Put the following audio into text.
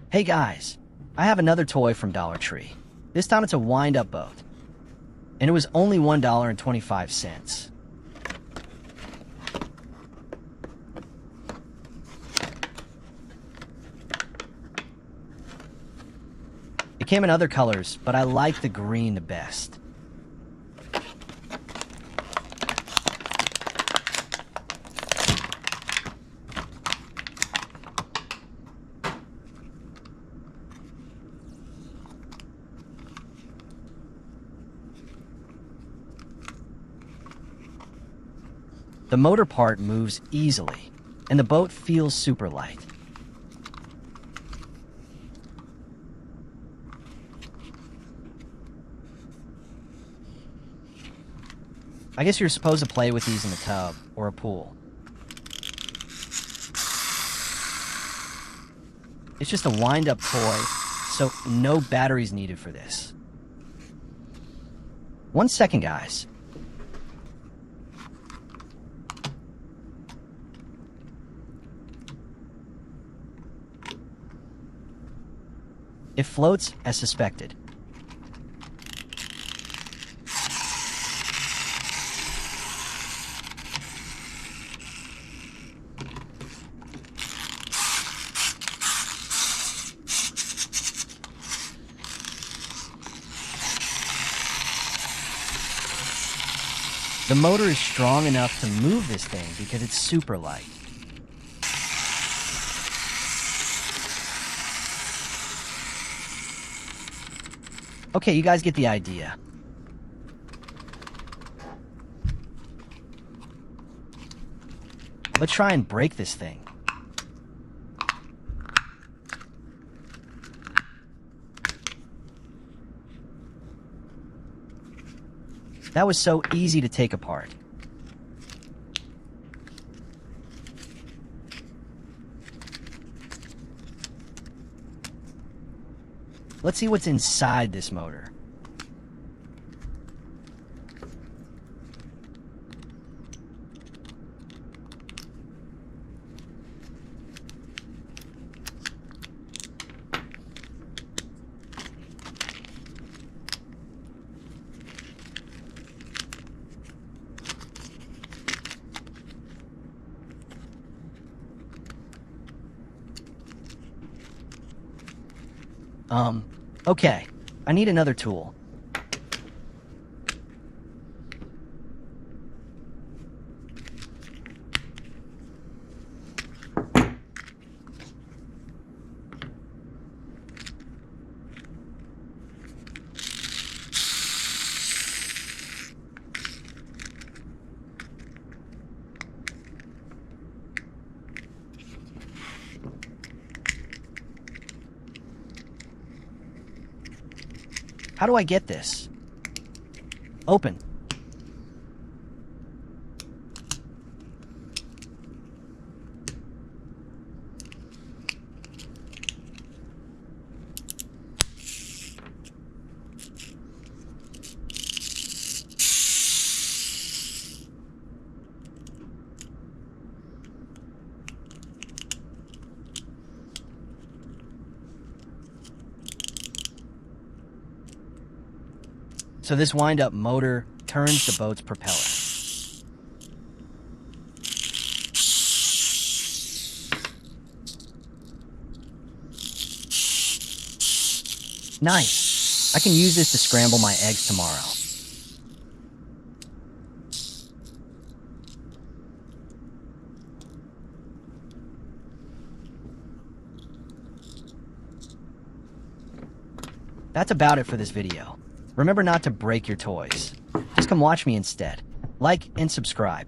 Hey guys, I have another toy from Dollar Tree. This time it's a wind-up boat. And it was only $1.25. It came in other colors, but I like the green the best. The motor part moves easily, and the boat feels super light. I guess you're supposed to play with these in a tub or a pool. It's just a wind-up toy, so no batteries needed for this. 1 second, guys. It floats as suspected. The motor is strong enough to move this thing because it's super light. Okay, you guys get the idea. Let's try and break this thing. That was so easy to take apart. Let's see what's inside this motor. Okay, I need another tool. How do I get this? Open. So this wind-up motor turns the boat's propeller. Nice! I can use this to scramble my eggs tomorrow. That's about it for this video. Remember not to break your toys. Just come watch me instead. Like and subscribe.